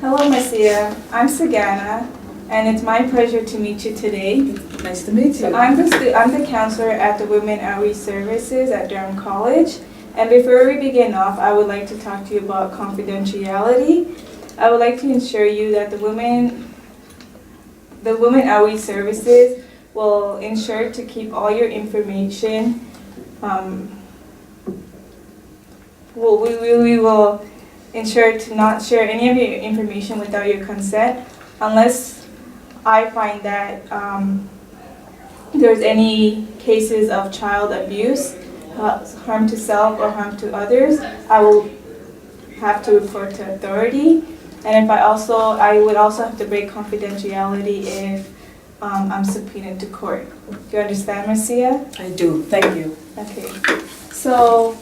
Hello, Marcia. I'm Sagana, and it's my pleasure to meet you today. Nice to meet you. So I'm the counselor at the Women Outreach Services at Durham College. And before we begin off, I would like to talk to you about confidentiality. I would like to ensure you that the Women Outreach Services will ensure to keep all your information. We will ensure to not share any of your information without your consent unless I find that there's any cases of child abuse, harm to self or harm to others. I will have to report to authority. And I would also have to break confidentiality if I'm subpoenaed to court. Do you understand, Marcia? I do. Thank you. Okay. So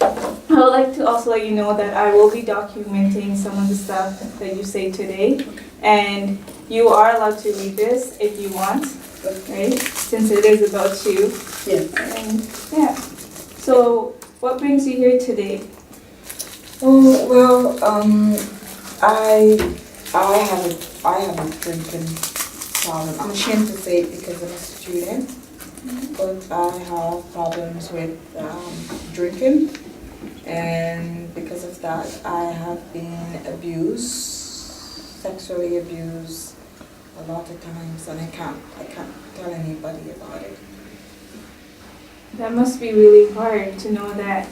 I would like to also let you know that I will be documenting some of the stuff that you say today, and you are allowed to read this if you want, right? Since it is about you. Yes. And yeah. So what brings you here today? Oh well, I have a drinking problem. I'm ashamed to say it because I'm a student, but I have problems with drinking. And because of that, I have been abused, sexually abused a lot of times, and I can't tell anybody about it. That must be really hard to know that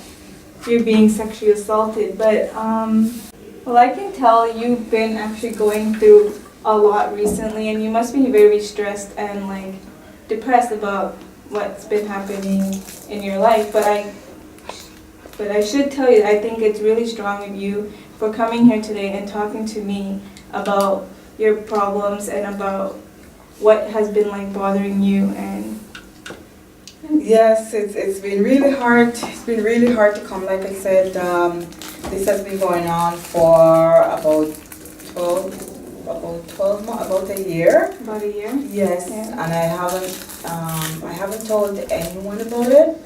you're being sexually assaulted, but well, I can tell you've been actually going through a lot recently, and you must be very stressed and like depressed about what's been happening in your life. But I should tell you, I think it's really strong of you for coming here today and talking to me about your problems and about what has been like bothering you. And yes, it's been really hard. It's been really hard to come. Like I said, this has been going on for about 12 months, about a year. About a year? Yes, Yeah. and I haven't told anyone about it.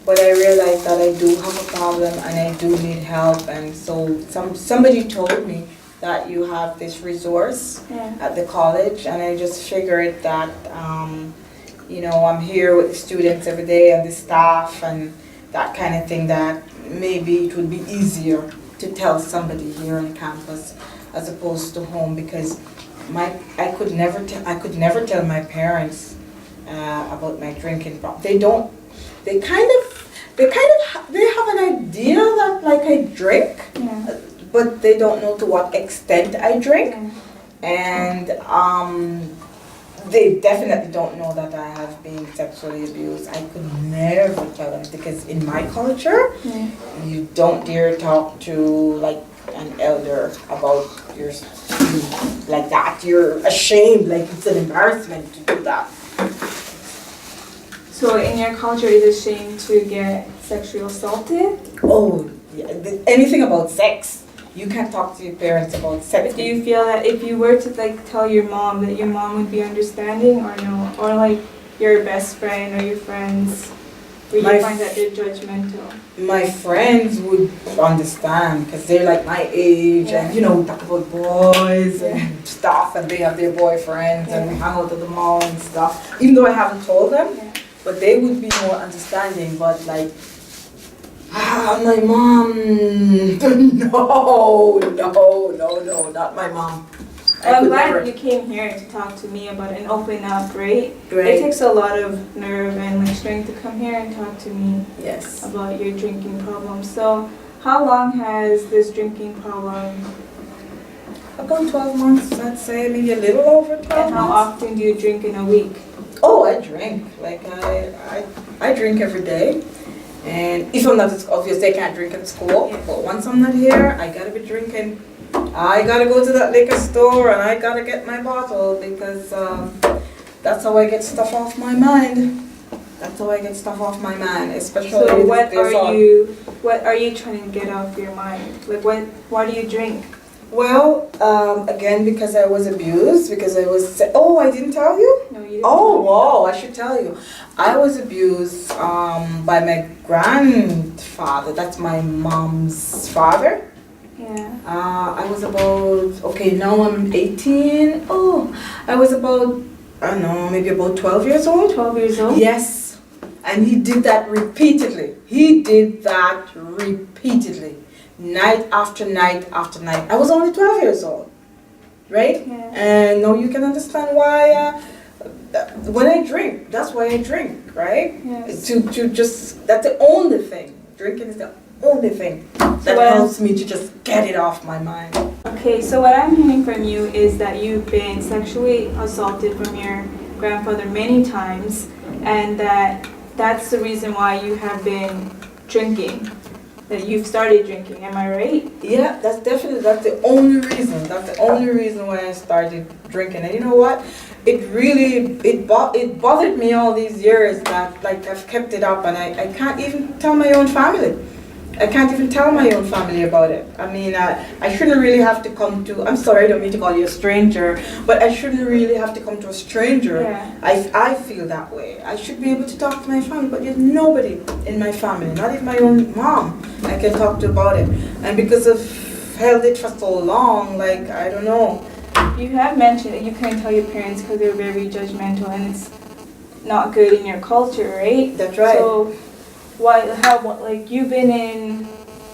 But I realized that I do have a problem and I do need help, and so somebody told me that you have this resource at the college, and I just figured that I'm here with the students every day and the staff and that kind of thing, that maybe it would be easier to tell somebody here on campus as opposed to home, because I could never tell my parents about my drinking problem. They have an idea that like I drink, but they don't know to what extent I drink, and they definitely don't know that I have been sexually abused. I could never tell them, because in my culture, you don't dare talk to like an elder about your like that. You're ashamed, like it's an embarrassment to do that. so in your culture, it is a shame to get sexually assaulted? Oh, yeah, anything about sex. You can't talk to your parents about sex. But do you feel that if you were to like tell your mom, that your mom would be understanding, or no? Or like your best friend or your friends, would you find that they're judgmental? My friends would understand, because they're like my age, and talk about boys and stuff, and they have their boyfriends, and we hang out at the mall and stuff. Even though I haven't told them, but they would be more understanding. But like, my mom, no, not my mom. Well, I'm glad you came here to talk to me about and open up, right? It takes a lot of nerve and like strength to come here and talk to me about your drinking problem. So how long has this drinking problem? About 12 months, I'd say, maybe a little over 12 months. And how often do you drink in a week? Oh, I drink. Like I drink every day. And if I'm not, obviously I can't drink at school, but once I'm not here, I gotta be drinking. I gotta go to that liquor store and I gotta get my bottle, because that's how I get stuff off my mind. Especially. So what are you trying to get off your mind? Like why do you drink? Well, again, because I was abused, because I was, I didn't tell you? No, you didn't. Oh, wow, I should tell you. I was abused by my grandfather, that's my mom's father. Yeah. I was about, okay, now I'm 18. Oh, I was about, I don't know, maybe about 12 years old. 12 years old? Yes. And he did that repeatedly. He did that repeatedly. Night after night after night. I was only 12 years old. Right? Yeah. And now you can understand why when I drink, that's why I drink, right? Yes. To just, that's the only thing. Drinking is the only thing that helps me to just get it off my mind. Okay, so what I'm hearing from you is that you've been sexually assaulted from your grandfather many times, and that's the reason why you have been drinking, that you've started drinking. Am I right? Yeah, that's the only reason. That's the only reason why I started drinking. And you know what? It really, it bothered me all these years that like I've kept it up, and I can't even tell my own family. I can't even tell my own family about it. I mean, I shouldn't really have to come to, I'm sorry, I don't mean to call you a stranger, but I shouldn't really have to come to a stranger. Yeah. I feel that way. I should be able to talk to my family, but there's nobody in my family, not even my own mom, I can talk to about it. And because I've held it for so long, like, I don't know. You have mentioned that you couldn't tell your parents because they're very judgmental and it's not good in your culture, right? That's right. So, like, you've been in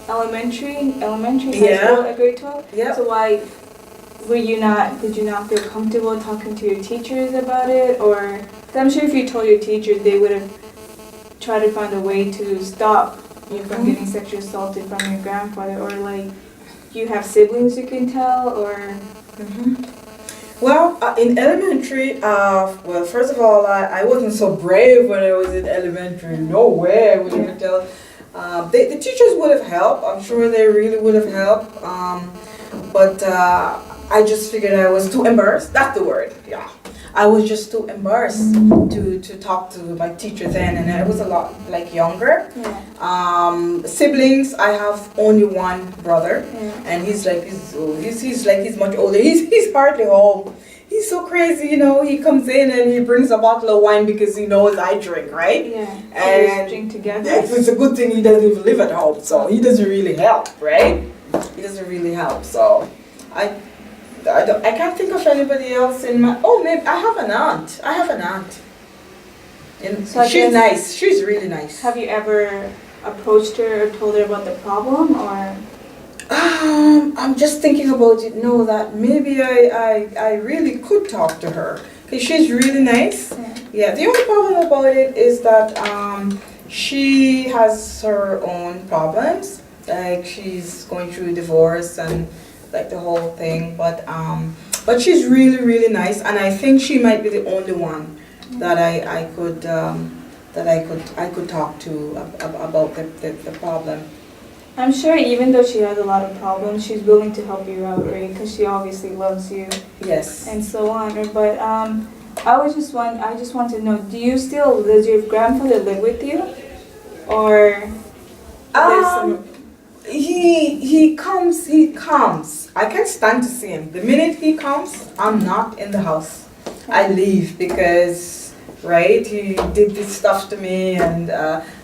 elementary, high school at grade 12? Yeah. So why did you not feel comfortable talking to your teachers about it? Or, 'cause I'm sure if you told your teachers, they would have tried to find a way to stop you from getting sexually assaulted from your grandfather. Or like, you have siblings you can tell, or... Well, in elementary, well, first of all, I wasn't so brave when I was in elementary. No way I would ever tell. The teachers would have helped. I'm sure they really would have helped. But I just figured I was too embarrassed. That's the word, yeah. I was just too embarrassed to talk to my teacher then, and I was a lot like younger. Yeah. Siblings, I have only one brother, and he's much older. He's hardly home. He's so crazy, you know. He comes in and he brings a bottle of wine because he knows I drink, right? Yeah. And drink together. it's a good thing he doesn't even live at home, so he doesn't really help, right? He doesn't really help. So I can't think of anybody else in my. Oh, maybe I have an aunt. And So she's nice. She's really nice. Have you ever approached her or told her about the problem, or? I'm just thinking about it now that maybe I really could talk to her because she's really nice. Yeah. The only problem about it is that she has her own problems. Like she's going through divorce and like the whole thing. But she's really nice, and I think she might be the only one that I could talk to about the problem. I'm sure even though she has a lot of problems, she's willing to help you out, right? Because she obviously loves you. Yes. And so on. But I just want to know, does your grandfather live with you, or? He comes. I can't stand to see him. The minute he comes, I'm not in the house. I leave because, right, he did this stuff to me, and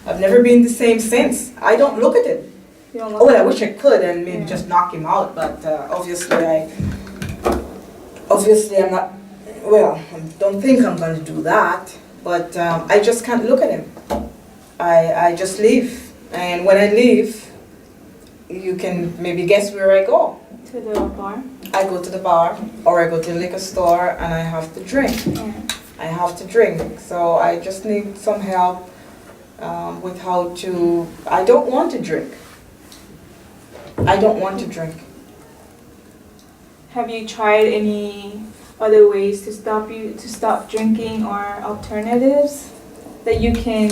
I've never been the same since. I don't look at him. You don't look I wish I could and maybe just knock him out, but obviously I'm not, well, I don't think I'm going to do that, but I just can't look at him. I just leave, and when I leave, you can maybe guess where I go. To the bar? I go to the bar, or I go to the liquor store, and I have to drink. Yeah. I have to drink, so I just need some help with how to, I don't want to drink. Have you tried any other ways to stop drinking, or alternatives that you can?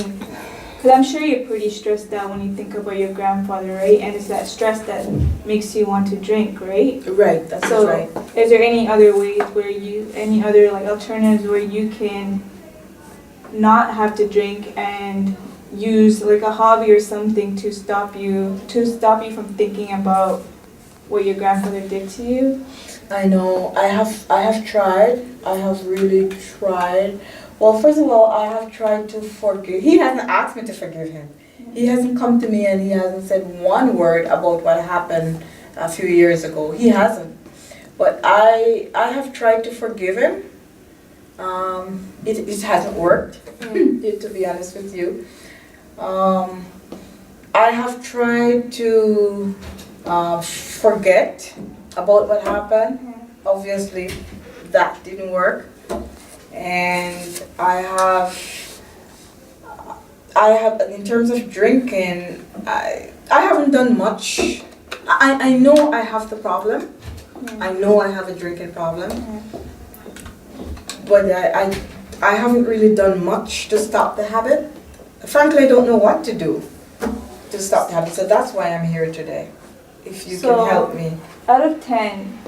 Because I'm sure you're pretty stressed out when you think about your grandfather, right? And it's that stress that makes you want to drink, right? Right, that's right. Is there any other ways any other like alternatives where you can not have to drink and use like a hobby or something to stop you from thinking about what your grandfather did to you? I know. I have tried. I have really tried. Well, first of all, I have tried to forgive. He hasn't asked me to forgive him. He hasn't come to me and he hasn't said one word about what happened a few years ago. He hasn't. But I have tried to forgive him. It hasn't worked, to be honest with you. I have tried to forget about what happened. Obviously, that didn't work. And in terms of drinking, I haven't done much. I know I have the problem. I know I have a drinking problem. But I haven't really done much to stop the habit. Frankly, I don't know what to do to stop the habit. So that's why I'm here today. If you can help me. Out of 10,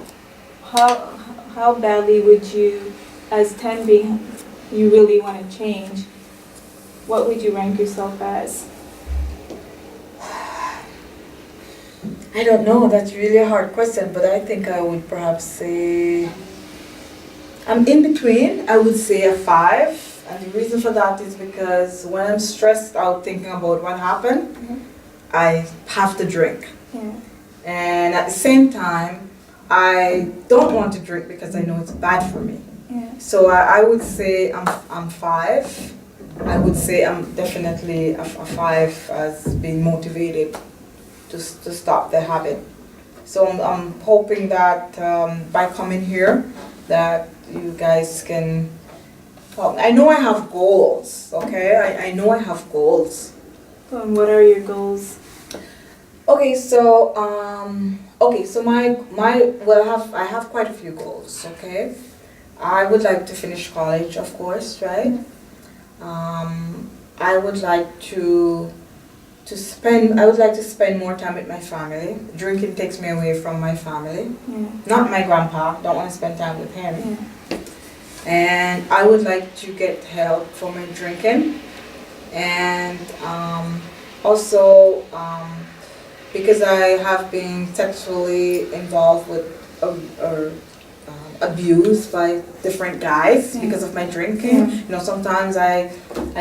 how badly would you, as 10 being you really want to change, what would you rank yourself as? I don't know, that's really a hard question, but I think I would perhaps say, I'm in between, I would say a 5. And the reason for that is because when I'm stressed out thinking about what happened, I have to drink. And at the same time, I don't want to drink because I know it's bad for me. So I would say I'm 5. I would say I'm definitely a 5 as being motivated to stop the habit. So I'm hoping that by coming here, that you guys can help. I know I have goals, okay? I know I have goals. And what are your goals? Okay, so I have quite a few goals, okay? I would like to finish college, of course, right? I would like to spend more time with my family. Drinking takes me away from my family. Not my grandpa, don't want to spend time with him. And I would like to get help for my drinking. And also, because I have been sexually involved with or abused by different guys because of my drinking. You know, sometimes I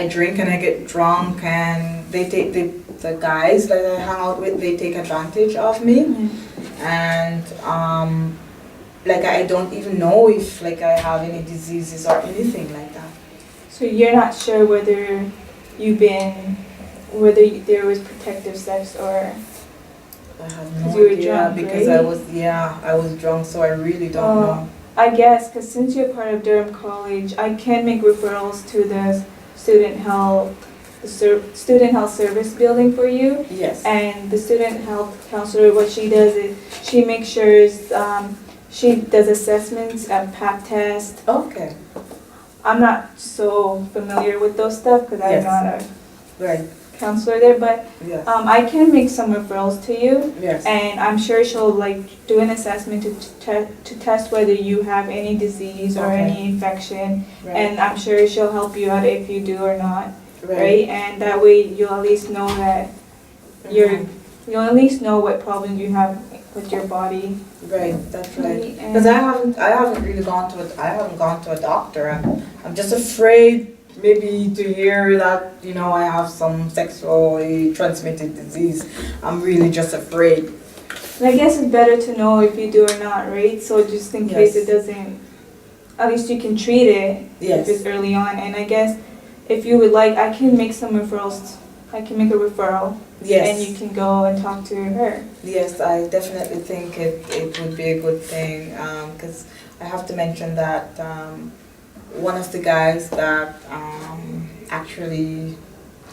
drink and I get drunk and they take the guys that I hang out with, they take advantage of me. And like I don't even know if like I have any diseases or anything like that. So you're not sure whether there was protective sex or... I have no idea drunk, because right? I was drunk, so I really don't know. I guess, because since you're part of Durham College, I can make referrals to the student health service building for you. Yes. And the student health counselor, what she does is she makes sure she does assessments and pap test. Okay. I'm not so familiar with those stuff because I'm not a counselor there, but yes. I can make some referrals to you. Yes. And I'm sure she'll like do an assessment to test whether you have any disease or any infection, and I'm sure she'll help you out if you do or not, right? And that way you'll at least know that you'll at least know what problems you have with your body. Right, that's right. Because I haven't really gone to a doctor. I'm just afraid maybe to hear that, you know, I have some sexually transmitted disease. I'm really just afraid. And I guess it's better to know if you do or not, right? So just in case it doesn't, at least you can treat it if it's early on. And I guess if you would like, I can make some referrals. I can make a referral. Yes. And you can go and talk to her. Yes, I definitely think it would be a good thing, because I have to mention that one of the guys that actually,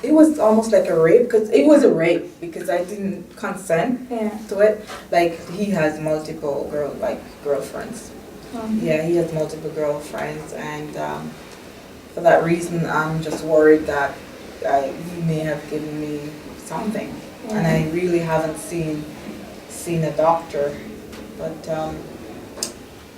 it was almost like a rape, because it was a rape because I didn't consent to it. Like, he has multiple girlfriends. Yeah, he has multiple girlfriends, and for that reason I'm just worried that he may have given me something, and I really haven't seen a doctor. But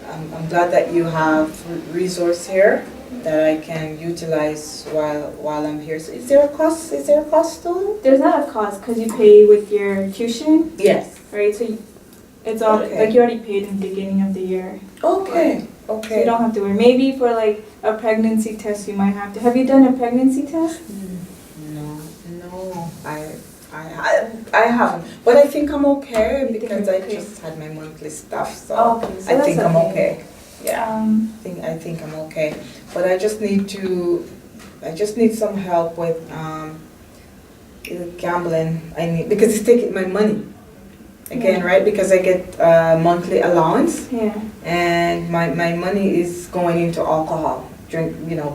I'm glad that you have resource here that I can utilize while I'm here. So is there a cost? Is there a cost to it? There's not a cost because you pay with your tuition. Yes. Right. So it's all like you already paid in the beginning of the year. Okay. Okay. So you don't have to worry. Maybe for like a pregnancy test, you might have to. Have you done a pregnancy test? No. I haven't, but I think I'm okay You think because you're I okay? just had my monthly stuff, so Okay, so I that's think I'm okay. okay. Yeah, I think I'm okay, but I just need some help with gambling. I need because it's taking my money again, Yeah. right? Because I get monthly allowance, Yeah. and my money is going into alcohol,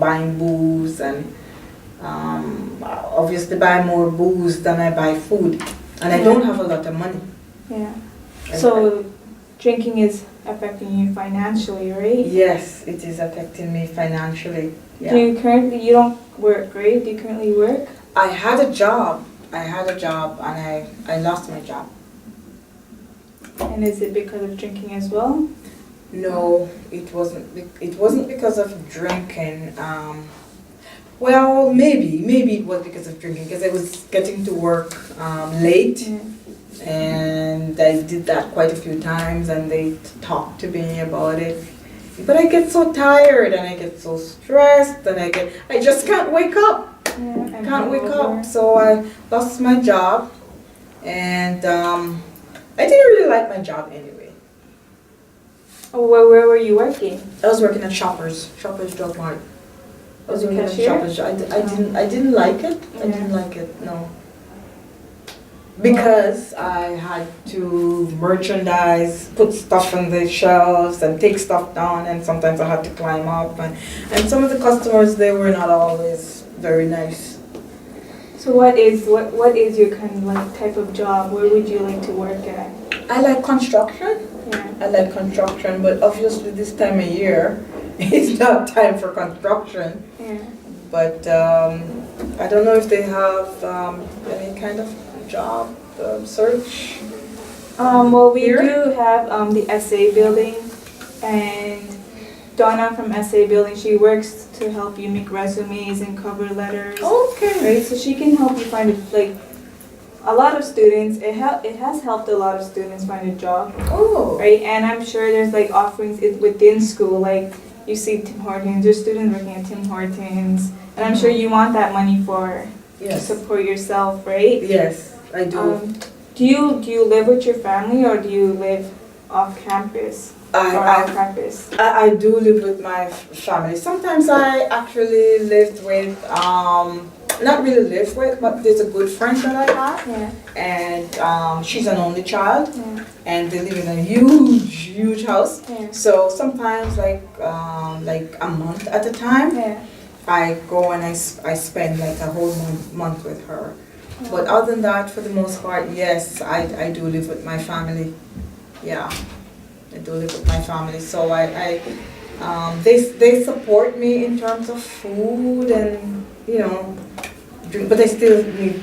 buying booze and obviously buy more booze than I buy food, and I don't have a lot of money. Yeah. So drinking is affecting you financially, right? Yes, it is affecting me financially. Do you don't work, right? Do you currently work? I had a job. And I lost my job. And is it because of drinking as well? No, it wasn't. It wasn't because of drinking. Well, maybe it was because of drinking because I was getting to work late, and I did that quite a few times, and they talked to me about it. But I get so tired and I get so stressed and I just can't wake up. Yeah, Can't wake up. So I lost my job, and I didn't really like my job anyway. Oh, where were you working? I was working at Shoppers Drug Mart. I was As a working at cashier? Shoppers. I didn't like it. I didn't like it. No. Because I had to merchandise, put stuff on the shelves and take stuff down, and sometimes I had to climb up, and some of the customers, they were not always very nice. So what is your kind of like type of job? Where would you like to work at? I like construction. Yeah. I like construction, but obviously this time of year, it's not time for construction. Yeah. But I don't know if they have any kind of job search. Well, we Here? do have the SA building, and Donna from SA building, she works to help you make resumes and cover letters. Okay. Right, so she can help you find a lot of students. It has helped a lot of students find a job. Oh. Right, and I'm sure there's like offerings within school, like you see Tim Hortons, there's students working at Tim Hortons, and I'm sure you want that money to Yes. support yourself, right? Yes, I do. Do you live with your family or do you live off campus or on campus? I do live with my family. Sometimes I actually lived with, not really live with, but there's a good friend that I have. Yeah. And she's an only child. Yeah. And they live in a huge house. Yeah. So sometimes like a month at a time, Yeah. I go and I spend like a whole month with her. But other than that, for the most part, yes, I do live with my family. Yeah, I do live with my family. So they support me in terms of food and drink, but they still need,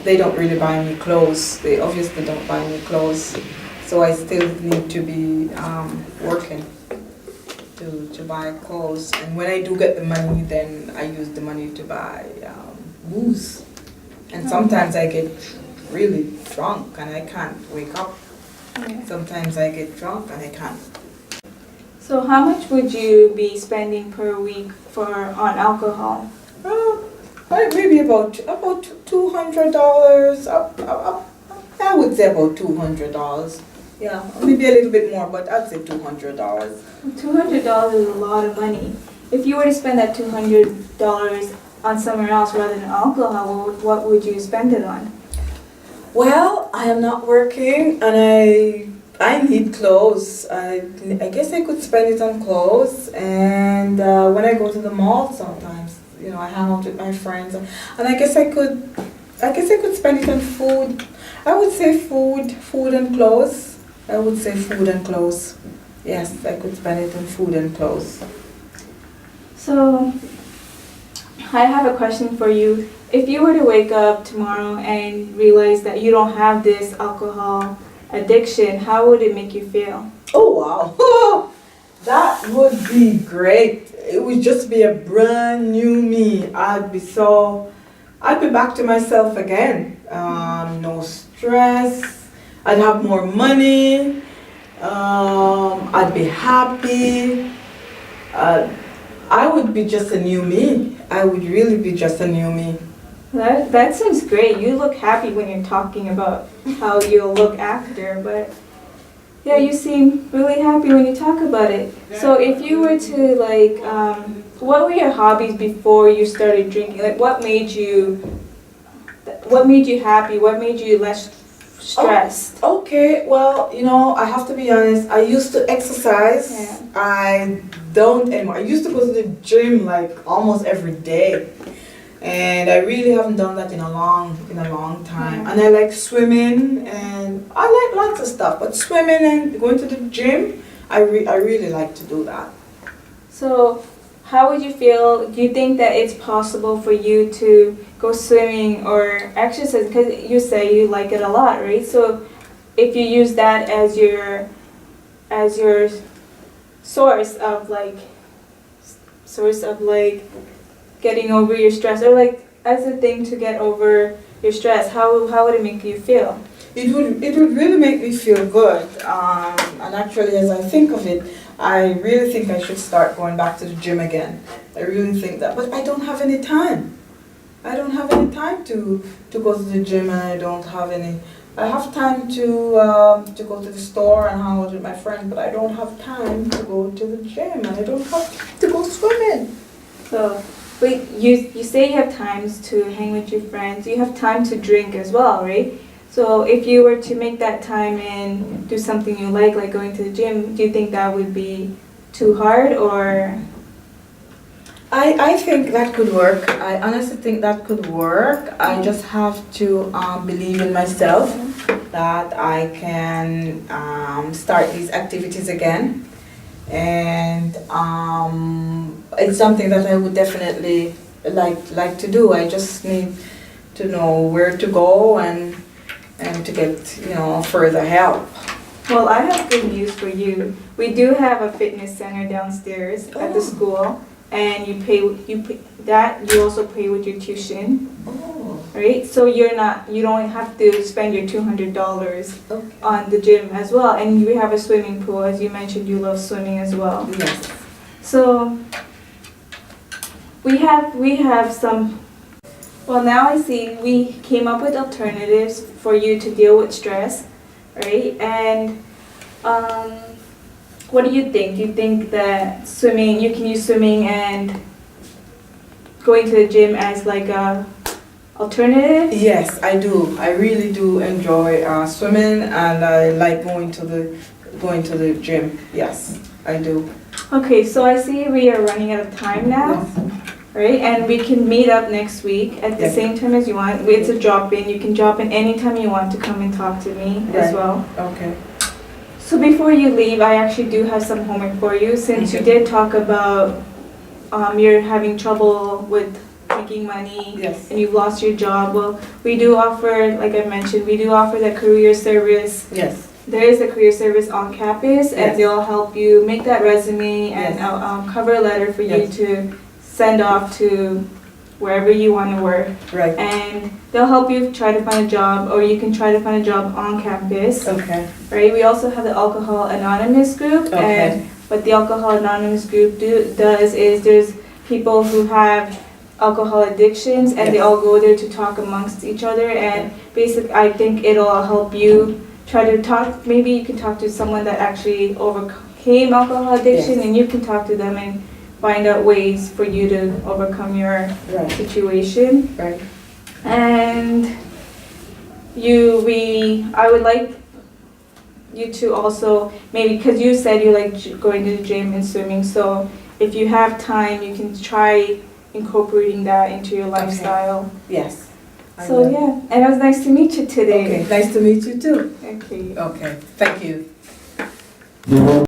they don't really buy me clothes. They obviously don't buy me clothes. So I still need to be working to buy clothes. And when I do get the money, then I use the money to buy booze. And sometimes I get really drunk and I can't wake up. Yeah. Sometimes I get drunk and I can't. So how much would you be spending per week on alcohol? Maybe about $200. I would say about $200. Yeah, maybe a little bit more, but I'd say $200. $200 is a lot of money. If you were to spend that $200 on somewhere else rather than alcohol, what would you spend it on? Well, I am not working and I need clothes. I guess I could spend it on clothes, and when I go to the mall sometimes, I hang out with my friends, and I guess I could spend it on food. I would say food and clothes. I would say food and clothes. Yes, I could spend it on food and clothes. So, I have a question for you. If you were to wake up tomorrow and realize that you don't have this alcohol addiction, how would it make you feel? Oh wow, that would be great. It would just be a brand new me. I'd be back to myself again. No stress. I'd have more money. I'd be happy. I would be just a new me. I would really be just a new me. That seems great. You look happy when you're talking about how you'll look after, but yeah, you seem really happy when you talk about it. So if you were to like, what were your hobbies before you started drinking? Like what made you happy? What made you less stressed? Okay, well, I have to be honest. I used to exercise. Yeah. I don't anymore. I used to go to the gym like almost every day. And I really haven't done that in a long time. And I like swimming and I like lots of stuff. But swimming and going to the gym, I really like to do that. So how would you feel? Do you think that it's possible for you to go swimming or exercise? Because you say you like it a lot, right? So if you use that as your source of getting over your stress, or like as a thing to get over your stress, how would it make you feel? It would really make me feel good. And actually, as I think of it, I really think I should start going back to the gym again. I really think that, but I don't have any time. I don't have any time to go to the gym, and I don't have any. I have time to go to the store and hang out with my friends, but I don't have time to go to the gym, and I don't have time to go swimming. So, but you say you have times to hang with your friends. You have time to drink as well, right? So if you were to make that time and do something you like going to the gym, do you think that would be too hard, or? I think that could work. I honestly think that could work. I just have to believe in myself that I can start these activities again. And it's something that I would definitely like to do. I just need to know where to go and to get further help. Well, I have good news for you. We do have a fitness center downstairs at the school, and you also pay with your tuition, right? So you don't have to spend your $200 on the gym as well. And we have a swimming pool, as you mentioned. You love swimming as well. Yes. So we have some. Well, now I see we came up with alternatives for you to deal with stress, right? And what do you think? Do you think that you can use swimming and going to the gym as like a alternative? Yes, I do. I really do enjoy swimming, and I like going to the gym. Yes, I do. Okay, so I see we are running out of time now. Yes. Right, and we can meet up next week at the Yes. same time as you want. It's a drop-in. You can drop in anytime you want to come and talk to me as Right. well. Okay. So before you leave, I actually do have some homework for you. Since you did talk about you're having trouble with making money Yes. and you've lost your job, well, we do offer, like I mentioned, we do offer the career service. Yes. There is a career service on campus, and Yes. they'll help you make that resume and Yes. cover letter for you Yes. to send off to wherever you want to work. Right. And they'll help you try to find a job, or you can try to find a job on campus. Okay. Right? We also have the Alcohol Anonymous group, Okay. and what the Alcohol Anonymous group does is there's people who have alcohol addictions, and they Yes. all go there to talk amongst each other. And basically, I think it'll help you try to talk. Maybe you can talk to someone that actually overcame alcohol addiction, Yes. and you can talk to them and find out ways for you to overcome your Right. situation. Right. And I would like you to also, maybe, because you said you like going to the gym and swimming, so if you have time, you can try incorporating that into your lifestyle. Yes. I So will. yeah, and it was nice to meet you today. Okay. Nice to meet you too. Okay. Okay. Thank you.